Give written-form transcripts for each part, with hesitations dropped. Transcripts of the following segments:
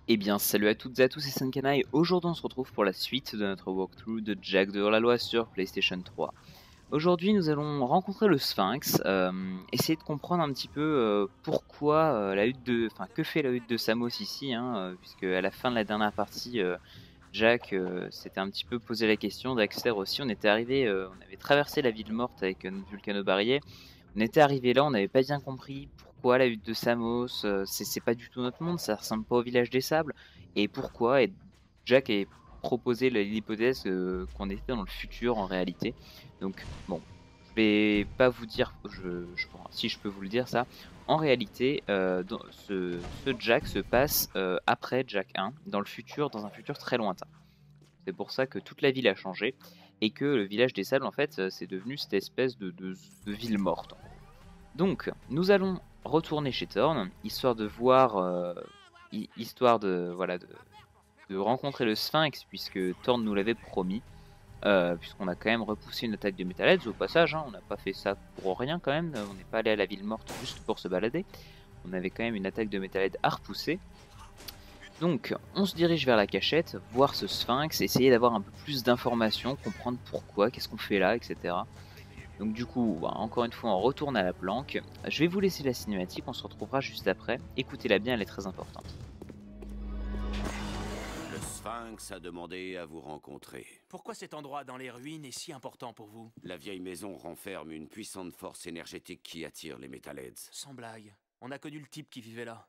Eh bien, salut à toutes et à tous, c'est Sankana et aujourd'hui on se retrouve pour la suite de notre walkthrough de Jack de Hors-la-Loi sur PlayStation 3. Aujourd'hui, nous allons rencontrer le Sphinx, essayer de comprendre un petit peu pourquoi la hutte de, enfin, que fait la hutte de Samos ici, puisque à la fin de la dernière partie, Jack s'était un petit peu posé la question, Daxter aussi. On était arrivé, on avait traversé la ville morte avec notre Vulcano-Barrier. On était arrivé là, on n'avait pas bien compris pourquoi la hutte de Samos, c'est pas du tout notre monde, ça ressemble pas au village des sables, et pourquoi. Et Jack a proposé l'hypothèse qu'on était dans le futur en réalité. Donc bon, je vais pas vous dire, si je peux vous le dire ça, en réalité, ce Jack se passe après Jack 1, dans le futur, dans un futur très lointain. C'est pour ça que toute la ville a changé et que le village des sables, en fait, c'est devenu cette espèce de ville morte. Donc, nous allons retourner chez Thorn, histoire de voir, histoire de, voilà, de rencontrer le Sphinx, puisque Thorn nous l'avait promis, puisqu'on a quand même repoussé une attaque de Metalheads au passage, on n'a pas fait ça pour rien quand même, on n'est pas allé à la ville morte juste pour se balader, on avait quand même une attaque de Metalheads à repousser. Donc, on se dirige vers la cachette, voir ce Sphinx, essayer d'avoir un peu plus d'informations, comprendre pourquoi, qu'est-ce qu'on fait là, etc. Donc du coup, encore une fois, on retourne à la planque. Je vais vous laisser la cinématique, on se retrouvera juste après. Écoutez-la bien, elle est très importante. Le Sphinx a demandé à vous rencontrer. Pourquoi cet endroit dans les ruines est si important pour vous? La vieille maison renferme une puissante force énergétique qui attire les Metalheads. Sans blague, on a connu le type qui vivait là.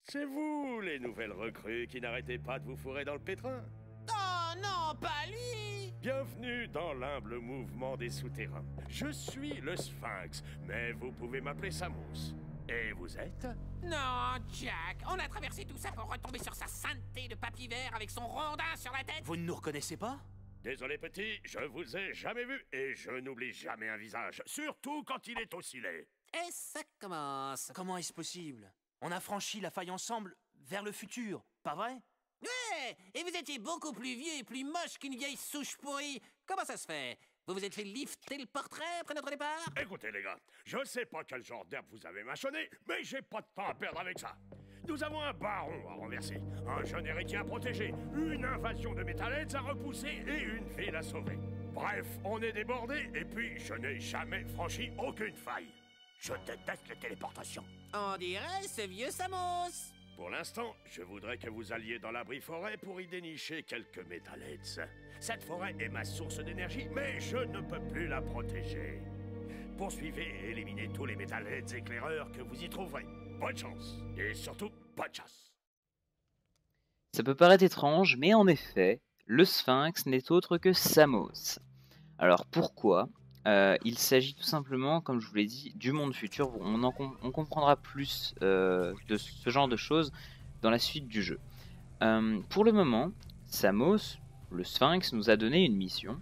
C'est vous, les nouvelles recrues, qui n'arrêtez pas de vous fourrer dans le pétrin. Oh non, pas lui! Bienvenue dans l'humble mouvement des souterrains. Je suis le Sphinx, mais vous pouvez m'appeler Samos. Et vous êtes? Non, Jack, on a traversé tout ça pour retomber sur sa sainteté de papy vert avec son rondin sur la tête. Vous ne nous reconnaissez pas? Désolé petit, je vous ai jamais vu et je n'oublie jamais un visage, surtout quand il est aussi laid. Et ça commence. Comment est-ce possible? On a franchi la faille ensemble vers le futur, pas vrai? Ouais, et vous étiez beaucoup plus vieux et plus moche qu'une vieille souche pourrie. Comment ça se fait? Vous vous êtes fait lifter le portrait après notre départ? Écoutez les gars, je sais pas quel genre d'herbe vous avez mâchonné, mais j'ai pas de temps à perdre avec ça. Nous avons un baron à renverser, un jeune héritier à protéger, une invasion de Metalheads à repousser et une ville à sauver. Bref, on est débordé et puis je n'ai jamais franchi aucune faille. Je déteste les téléportations. On dirait ce vieux Samos. Pour l'instant, je voudrais que vous alliez dans l'abri forêt pour y dénicher quelques Metalheads. Cette forêt est ma source d'énergie, mais je ne peux plus la protéger. Poursuivez et éliminez tous les Metalheads éclaireurs que vous y trouverez. Bonne chance. Et surtout, bonne chasse. Ça peut paraître étrange, mais en effet, le Sphinx n'est autre que Samos. Alors pourquoi? Il s'agit tout simplement, comme je vous l'ai dit, du monde futur. On comprendra plus de ce genre de choses dans la suite du jeu. Pour le moment, Samos, le Sphinx, nous a donné une mission.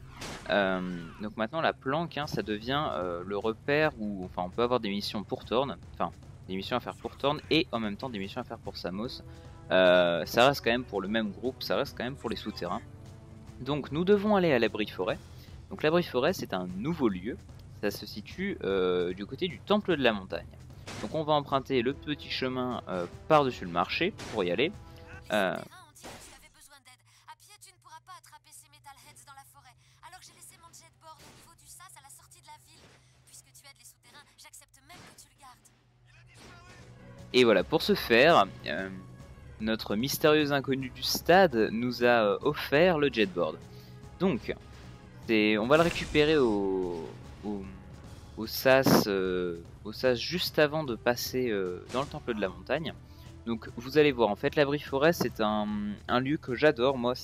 Donc maintenant, la planque, ça devient le repère où, enfin, on peut avoir des missions pour Thorn, enfin, des missions à faire pour Thorn et en même temps des missions à faire pour Samos. Ça reste quand même pour le même groupe, ça reste quand même pour les souterrains. Donc nous devons aller à l'abri forêt. Donc l'abri forêt, c'est un nouveau lieu, ça se situe du côté du temple de la montagne. Donc on va emprunter le petit chemin par-dessus le marché pour y aller. On dit que tu avais besoin d'aide. À pied, tu ne pourras pas attraper ces Metalheads dans la forêt. Alors j'ai laissé mon jetboard au niveau du sas à la sortie de la ville. Puisque tu aides les souterrains, j'accepte même que tu le gardes. Et voilà, pour ce faire, notre mystérieux inconnu du stade nous a offert le jetboard. Donc, on va le récupérer au sas juste avant de passer dans le temple de la montagne. Donc vous allez voir, en fait l'abri forêt c'est un lieu que j'adore, moi,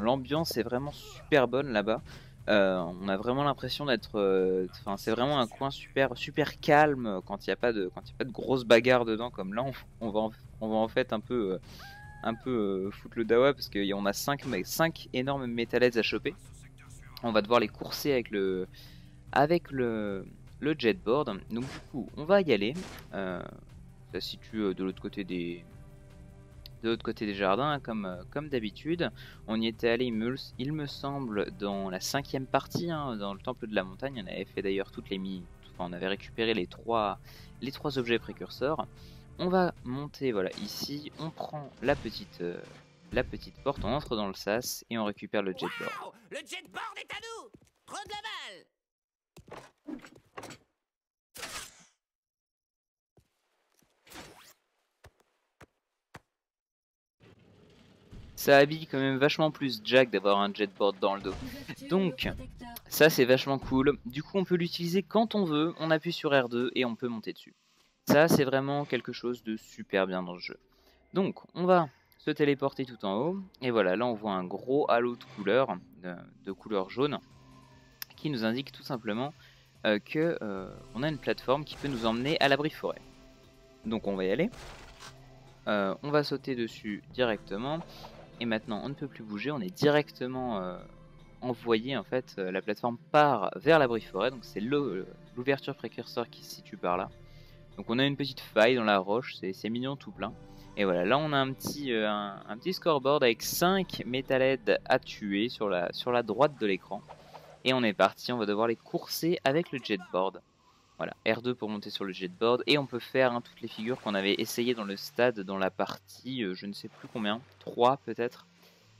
l'ambiance est vraiment super bonne là-bas. On a vraiment l'impression d'être, c'est vraiment un coin super calme quand il n'y a pas de grosses bagarres dedans, comme là on va en fait un peu foutre le dawa parce qu'on a 5 énormes Metalheads à choper. On va devoir les courser avec le jetboard. Donc du coup, on va y aller. Ça se situe de l'autre côté des jardins, comme d'habitude. On y était allé, il me semble, dans la 5e partie, dans le temple de la montagne. On avait fait d'ailleurs on avait récupéré les trois objets précurseurs. on va monter voilà ici, on prend la petite porte, on entre dans le sas et on récupère le jetboard. Wow, le jetboard est à nous. Trop de la balle. Ça habille quand même vachement plus Jack d'avoir un jetboard dans le dos. Donc ça c'est vachement cool. Du coup on peut l'utiliser quand on veut, on appuie sur R2 et on peut monter dessus. Ça c'est vraiment quelque chose de super bien dans le jeu. Donc on va se téléporter tout en haut. Et voilà, là on voit un gros halo de couleur jaune qui nous indique tout simplement que on a une plateforme qui peut nous emmener à l'abri forêt. Donc on va y aller. On va sauter dessus directement. Et maintenant on ne peut plus bouger, on est directement envoyé en fait, la plateforme part vers l'abri forêt, donc c'est l'ouverture précurseur qui se situe par là. Donc on a une petite faille dans la roche, c'est mignon tout plein. Et voilà, là on a un petit scoreboard avec 5 métalheads à tuer sur la droite de l'écran. Et on est parti, on va devoir les courser avec le jetboard. Voilà, R2 pour monter sur le jetboard. Et on peut faire toutes les figures qu'on avait essayé dans le stade, dans la partie, je ne sais plus combien, 3 peut-être.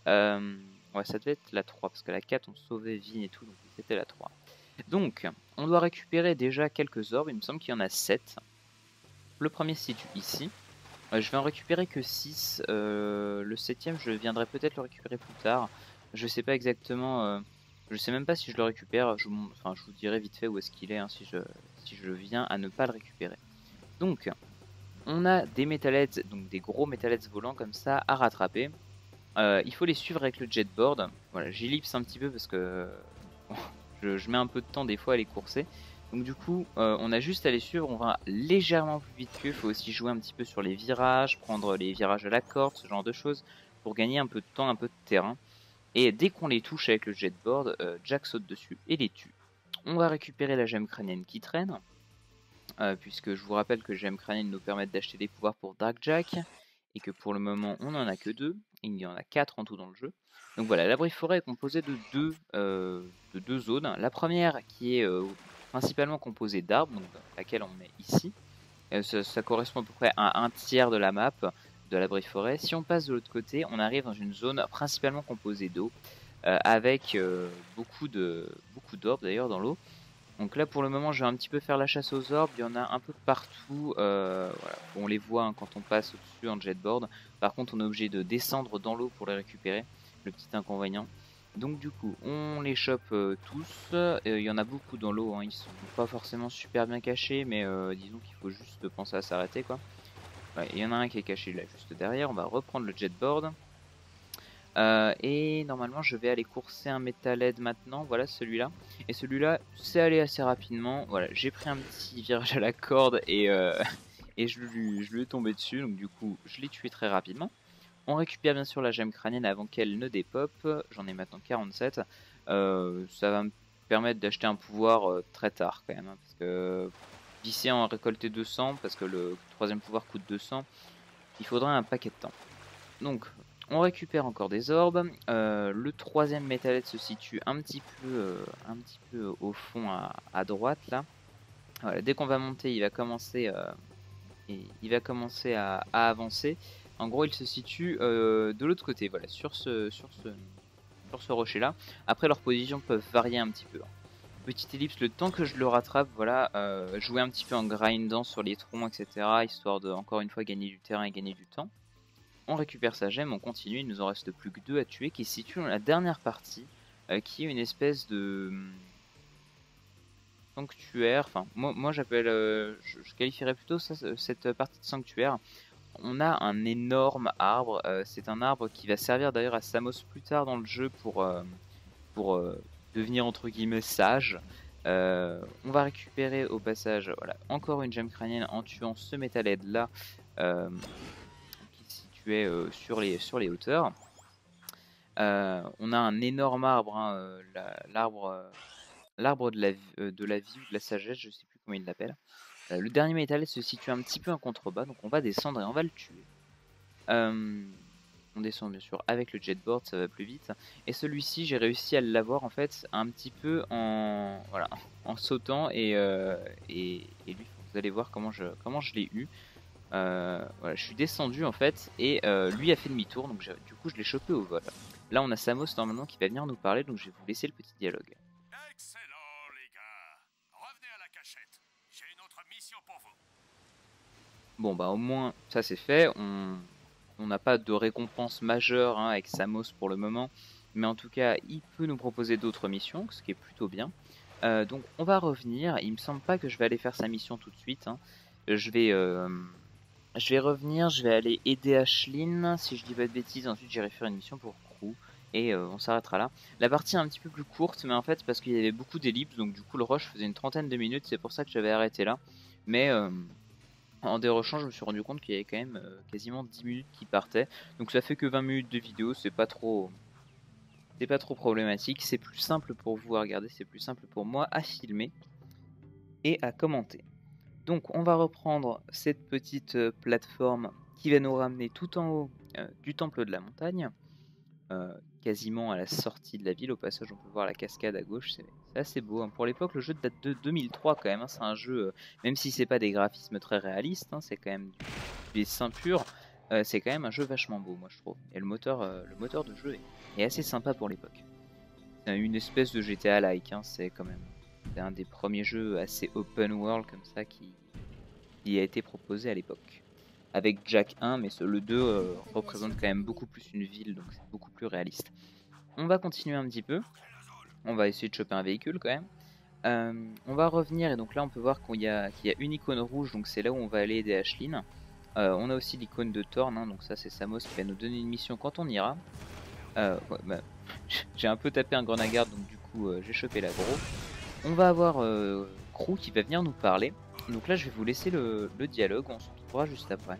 Ouais, ça devait être la 3, parce que la 4 on sauvait Vin et tout, donc c'était la 3. Donc, on doit récupérer déjà quelques orbes, il me semble qu'il y en a 7. Le premier se situe ici. Je vais en récupérer que 6. Le 7ème, je viendrai peut-être le récupérer plus tard. Je sais pas exactement... je sais même pas si je le récupère. Je vous dirai vite fait où est-ce qu'il est, hein, si je viens à ne pas le récupérer. Donc, on a des metalheads, donc des gros metalheads volants comme ça à rattraper. Il faut les suivre avec le jetboard. Voilà, j'ellipse un petit peu parce que je mets un peu de temps des fois à les courser. Donc du coup, on a juste à les suivre, on va légèrement plus vite qu'eux. Il faut aussi jouer un petit peu sur les virages, prendre les virages à la corde, ce genre de choses, pour gagner un peu de temps, un peu de terrain. Et dès qu'on les touche avec le jetboard, Jack saute dessus et les tue. On va récupérer la gemme crânienne qui traîne, puisque je vous rappelle que gemme crânienne nous permettent d'acheter des pouvoirs pour Dark Jack, et que pour le moment on n'en a que 2, il y en a 4 en tout dans le jeu. Donc voilà, l'abri forêt est composé de deux zones. La première qui est principalement composée d'arbres, donc laquelle on met ici. Ça correspond à peu près à un tiers de la map de l'abri forêt. Si on passe de l'autre côté, on arrive dans une zone principalement composée d'eau, avec beaucoup d'orbes d'ailleurs dans l'eau. Donc là pour le moment je vais un petit peu faire la chasse aux orbes, il y en a un peu partout, voilà. On les voit hein, quand on passe au-dessus en jetboard. Par contre on est obligé de descendre dans l'eau pour les récupérer, le petit inconvénient. Donc du coup on les chope tous, il y en a beaucoup dans l'eau, hein. Ils sont pas forcément super bien cachés, mais disons qu'il faut juste penser à s'arrêter quoi. Ouais, il y en a un qui est caché là juste derrière, on va reprendre le jetboard. Et normalement je vais aller courser un metalhead maintenant, voilà celui-là. Et celui-là c'est allé assez rapidement, voilà, j'ai pris un petit virage à la corde et je lui ai tombé dessus, donc du coup je l'ai tué très rapidement. On récupère bien sûr la gemme crânienne avant qu'elle ne dépop, j'en ai maintenant 47. Ça va me permettre d'acheter un pouvoir très tard quand même, hein, parce que d'ici à en récolter 200, parce que le troisième pouvoir coûte 200, il faudra un paquet de temps. Donc on récupère encore des orbes. Le troisième metalhead se situe un petit peu au fond à droite là. Voilà, dès qu'on va monter, il va commencer à avancer. En gros, il se situe de l'autre côté, voilà, sur ce rocher là. Après, leurs positions peuvent varier un petit peu. Petite ellipse, le temps que je le rattrape, voilà, jouer un petit peu en grindant sur les troncs, etc. Histoire de, encore une fois, gagner du terrain et gagner du temps. On récupère sa gemme, on continue, il nous en reste plus que 2 à tuer, qui se situe dans la dernière partie, qui est une espèce de sanctuaire. Enfin, moi j'appelle, je qualifierais plutôt ça, cette partie de sanctuaire. On a un énorme arbre, c'est un arbre qui va servir d'ailleurs à Samos plus tard dans le jeu pour devenir entre guillemets sage. On va récupérer au passage, voilà, encore une gemme crânienne en tuant ce metalhead là. Sur les hauteurs. On a un énorme arbre, hein, l'arbre de la vie ou de la sagesse, je sais plus comment il l'appelle. Le dernier métal se situe un petit peu en contrebas, donc on va descendre et on va le tuer. On descend bien sûr avec le jetboard, ça va plus vite. Et celui-ci, j'ai réussi à l'avoir en fait un petit peu en sautant et lui, vous allez voir comment je l'ai eu. Voilà, je suis descendu en fait et lui a fait demi-tour, donc du coup je l'ai chopé au vol. Là on a Samos normalement qui va venir nous parler, donc je vais vous laisser le petit dialogue. Excellent, les gars. Revenez à la cachette. J'ai une autre mission pour vous. Bon bah au moins ça c'est fait, on n'a pas de récompense majeure hein, avec Samos pour le moment, mais en tout cas il peut nous proposer d'autres missions, ce qui est plutôt bien. Donc on va revenir, il me semble pas que je vais aller faire sa mission tout de suite, hein. Je vais revenir, je vais aller aider Ashlyn, si je dis pas de bêtises, ensuite j'irai faire une mission pour Crew, et on s'arrêtera là. La partie est un petit peu plus courte, mais en fait parce qu'il y avait beaucoup d'ellipses, donc du coup le rush faisait une trentaine de minutes, c'est pour ça que j'avais arrêté là. Mais en dérushant, je me suis rendu compte qu'il y avait quand même quasiment 10 minutes qui partaient, donc ça fait que 20 minutes de vidéo, c'est pas trop problématique, c'est plus simple pour vous à regarder, c'est plus simple pour moi à filmer et à commenter. Donc on va reprendre cette petite plateforme qui va nous ramener tout en haut du temple de la montagne, quasiment à la sortie de la ville. Au passage on peut voir la cascade à gauche, c'est assez beau, hein. Pour l'époque le jeu date de 2003 quand même, hein. C'est un jeu, même si c'est pas des graphismes très réalistes, hein, c'est quand même du dessin pur, c'est quand même un jeu vachement beau moi je trouve. Et le moteur de jeu est assez sympa pour l'époque. C'est une espèce de GTA-like, hein, c'est quand même... C'est un des premiers jeux assez open world comme ça qui a été proposé à l'époque. Avec Jack 1, mais le 2 représente quand même beaucoup plus une ville, donc c'est beaucoup plus réaliste. On va continuer un petit peu. On va essayer de choper un véhicule quand même. On va revenir, et donc là on peut voir qu'il y a une icône rouge, donc c'est là où on va aller aider Ashlyn. On a aussi l'icône de Thorn, hein, donc ça c'est Samos qui va nous donner une mission quand on ira. Ouais, bah, j'ai un peu tapé un grenagard, donc du coup j'ai chopé l'aggro. On va avoir Crew qui va venir nous parler. Donc là je vais vous laisser le dialogue, on se retrouvera juste après.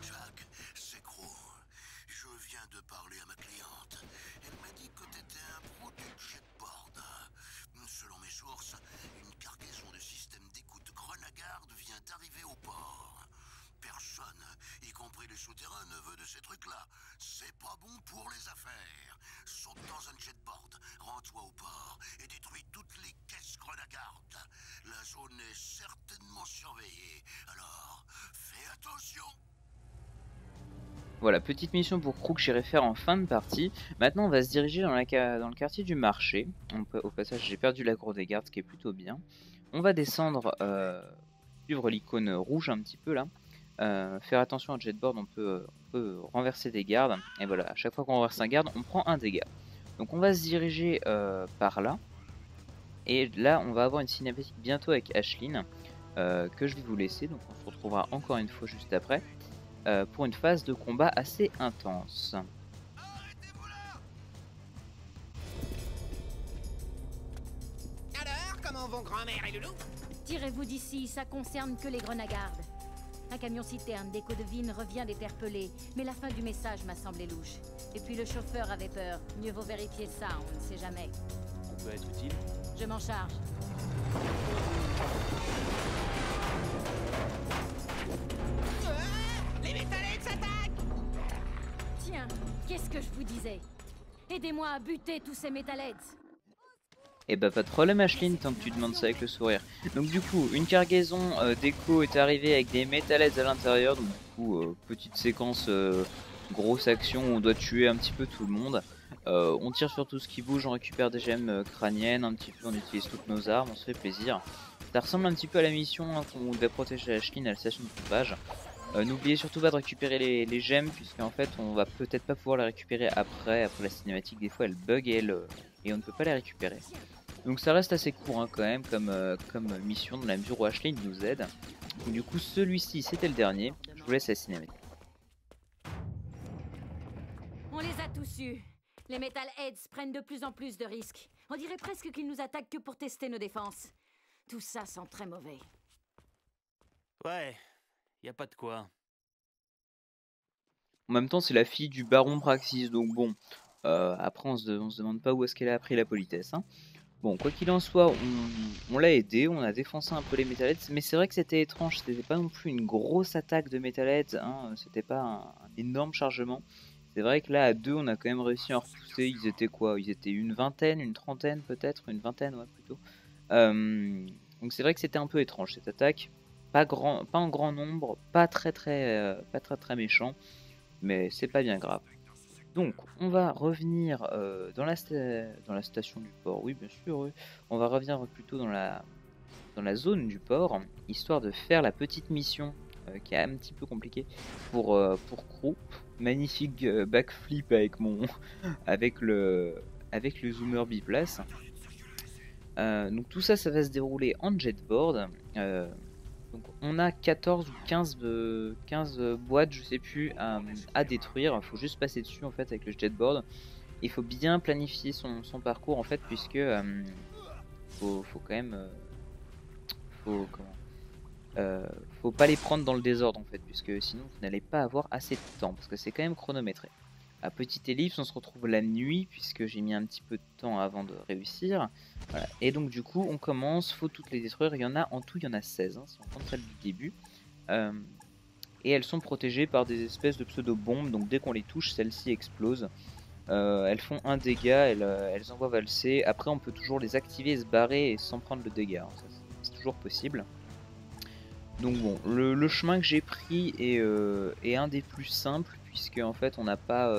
Jack, c'est Crew. Je viens de parler à ma cliente. Elle m'a dit que t'étais un pro du jetboard. Selon mes sources, une cargaison de système d'écoute Grenagard vient d'arriver au port. Personne, y compris les souterrains, ne veut de ces trucs-là. C'est pas bon pour les affaires. Saute dans un jetboard, rends-toi au port et détruis toutes les caisses Grenagard. La zone est certainement surveillée, alors fais attention. Voilà, petite mission pour Crew que j'irai faire en fin de partie. Maintenant on va se diriger dans le quartier du marché. Au passage j'ai perdu l'aggro des gardes, ce qui est plutôt bien. On va descendre, suivre l'icône rouge un petit peu là. Faire attention au jetboard, on peut renverser des gardes. Et voilà, à chaque fois qu'on renverse un garde, on prend un dégât. Donc on va se diriger par là. Et là on va avoir une cinématique bientôt avec Ashlyn, que je vais vous laisser. Donc on se retrouvera encore une fois juste après. Pour une phase de combat assez intense. Alors, comment vont grand-mère et Loulou? Tirez-vous d'ici, ça concerne que les Grenagardes. Un camion-citerne d'Echo de Vigne revient d'interpeller, mais la fin du message m'a semblé louche. Et puis le chauffeur avait peur. Mieux vaut vérifier ça, on ne sait jamais. On peut être utile? Je m'en charge. Les métallèques s'attaquent! Tiens, qu'est-ce que je vous disais? Aidez-moi à buter tous ces metalheads. Et bah pas de problème Ashlyn, tant que tu demandes ça avec le sourire. Donc du coup, une cargaison d'écho est arrivée avec des metalheads à l'intérieur. Donc du coup, petite séquence, grosse action où on doit tuer un petit peu tout le monde. On tire sur tout ce qui bouge, on récupère des gemmes crâniennes, un petit peu, on utilise toutes nos armes, on se fait plaisir. Ça ressemble un petit peu à la mission hein, qu'on devait protéger Ashlyn à la station de pompage. N'oubliez surtout pas de récupérer les gemmes, puisqu'en fait on va peut-être pas pouvoir les récupérer après la cinématique. Des fois elle bug et on ne peut pas les récupérer. Donc ça reste assez court hein, quand même comme mission dans la mesure où Ashlyn nous aide. Donc, du coup celui-ci c'était le dernier, je vous laisse la cinématique. On les a tous eus. Les metalheads prennent de plus en plus de risques. On dirait presque qu'ils nous attaquent que pour tester nos défenses. Tout ça sent très mauvais. Ouais, y a pas de quoi. En même temps c'est la fille du baron Praxis, donc bon, après on se demande pas où est-ce qu'elle a appris la politesse hein. Bon, quoi qu'il en soit, on l'a aidé, on a défoncé un peu les metalheads, mais c'est vrai que c'était étrange, c'était pas non plus une grosse attaque de metalheads, hein, c'était pas un énorme chargement. C'est vrai que là, à deux, on a quand même réussi à en repousser, ils étaient quoi? Ils étaient une vingtaine, une trentaine peut-être, une vingtaine, ouais, plutôt. Donc c'est vrai que c'était un peu étrange cette attaque. pas en grand nombre, pas très méchant, mais c'est pas bien grave. Donc, on va revenir dans la station du port. Oui, bien sûr, oui. On va revenir plutôt dans la zone du port, histoire de faire la petite mission qui est un petit peu compliquée pour Crew. Magnifique backflip avec le zoomer biplace. Donc tout ça va se dérouler en jetboard. Donc on a 14 ou 15 boîtes, je sais plus, à détruire. Il faut juste passer dessus en fait avec le jetboard. Il faut bien planifier son parcours en fait, puisque faut quand même faut pas les prendre dans le désordre en fait, puisque sinon vous n'allez pas avoir assez de temps, parce que c'est quand même chronométré. À petite ellipse, on se retrouve la nuit, puisque j'ai mis un petit peu de temps avant de réussir. Voilà. Et donc du coup on commence, faut toutes les détruire. Il y en a en tout, il y en a 16 hein, si on compte celle du début. Et elles sont protégées par des espèces de pseudo-bombes, donc dès qu'on les touche, celles-ci explosent. Elles font un dégât, elles envoient valser. Après on peut toujours les activer et se barrer et sans prendre le dégât, hein. C'est toujours possible. Donc bon, le chemin que j'ai pris est un des plus simples, puisque en fait on n'a pas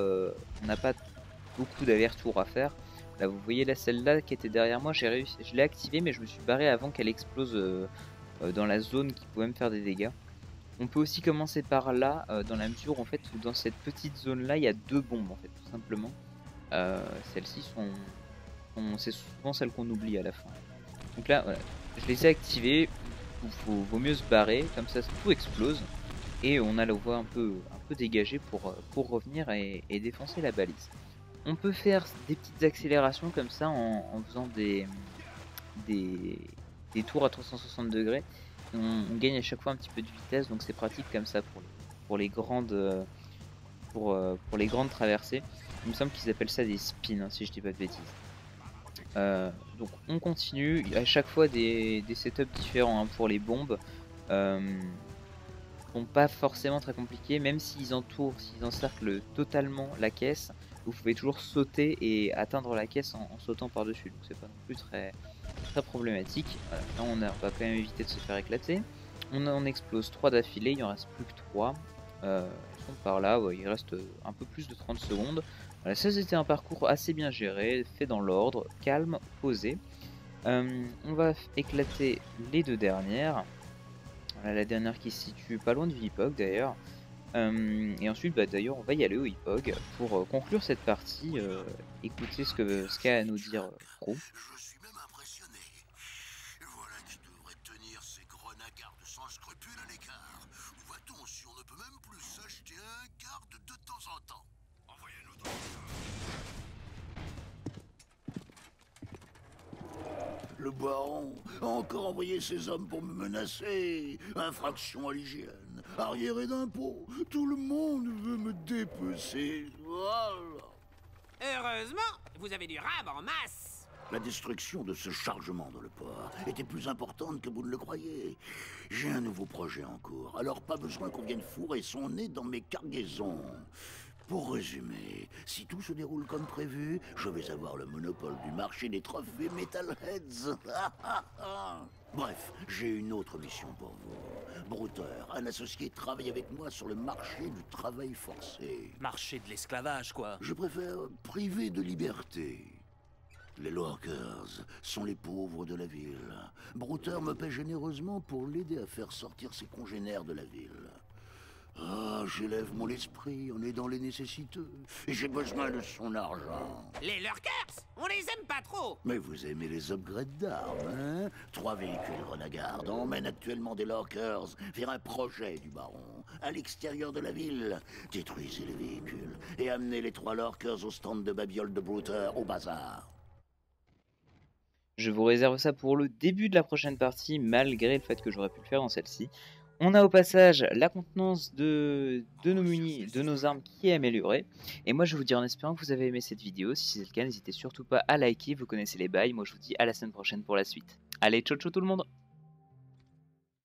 beaucoup d'allers-retours à faire. Là vous voyez là, celle-là qui était derrière moi, j'ai réussi, je l'ai activée, mais je me suis barré avant qu'elle explose dans la zone qui pouvait me faire des dégâts. On peut aussi commencer par là, dans la mesure où en fait dans cette petite zone là il y a 2 bombes en fait, tout simplement. Celles-ci c'est souvent celles qu'on oublie à la fin. Donc là voilà, je les ai activées. Vaut mieux se barrer, comme ça tout explose et on a la voie un peu dégagée pour revenir et défoncer la balise. On peut faire des petites accélérations comme ça en faisant des tours à 360 degrés. On gagne à chaque fois un petit peu de vitesse, donc c'est pratique comme ça pour les grandes traversées. Il me semble qu'ils appellent ça des spins, hein, si je dis pas de bêtises. Donc on continue, à chaque fois des setups différents hein, pour les bombes, sont pas forcément très compliqués, même s'ils encerclent totalement la caisse, vous pouvez toujours sauter et atteindre la caisse en sautant par dessus, donc c'est pas non plus très problématique. Voilà. Là on va quand même éviter de se faire éclater. On explose 3 d'affilée, il en reste plus que 3. Ils sont par là, ouais, il reste un peu plus de 30 secondes. Voilà, ça c'était un parcours assez bien géré, fait dans l'ordre, calme, posé. On va éclater les 2 dernières. Voilà, la dernière qui se situe pas loin du Hipog d'ailleurs. Et ensuite d'ailleurs on va y aller au Hipog pour conclure cette partie, écouter ce qu'a à nous dire Crew. Je suis même impressionné. Voilà qui devrait tenir ces grenades sans scrupules à l'écart. Où va-t-on si on ne peut même plus s'acheter un garde de temps en temps? Envoyez-nous donc. Le baron a encore envoyé ses hommes pour me menacer. Infraction à l'hygiène, arriéré d'impôts. Tout le monde veut me dépecer. Voilà. Heureusement, vous avez du rab en masse. La destruction de ce chargement dans le port était plus importante que vous ne le croyez. J'ai un nouveau projet en cours, alors pas besoin qu'on vienne fourrer son nez dans mes cargaisons. Pour résumer, si tout se déroule comme prévu, je vais avoir le monopole du marché des trophées Metalheads. Bref, j'ai une autre mission pour vous. Bruter, un associé, travaille avec moi sur le marché du travail forcé. Marché de l'esclavage, quoi. Je préfère privé de liberté. Les Lurkers sont les pauvres de la ville. Bruter me paie généreusement pour l'aider à faire sortir ses congénères de la ville. Ah, j'élève mon esprit, on est dans les nécessiteux. Et j'ai besoin de son argent. Les Lurkers, on les aime pas trop. Mais vous aimez les upgrades d'armes, hein? 3 véhicules Renegade emmènent actuellement des Lurkers vers un projet du baron, à l'extérieur de la ville. Détruisez les véhicules et amenez les 3 Lurkers au stand de babiole de Bruter au bazar. Je vous réserve ça pour le début de la prochaine partie, malgré le fait que j'aurais pu le faire dans celle-ci. On a au passage la contenance de nos armes qui est améliorée. Et moi je vous dis en espérant que vous avez aimé cette vidéo. Si c'est le cas, n'hésitez surtout pas à liker, vous connaissez les bails. Moi je vous dis à la semaine prochaine pour la suite. Allez, ciao ciao tout le monde!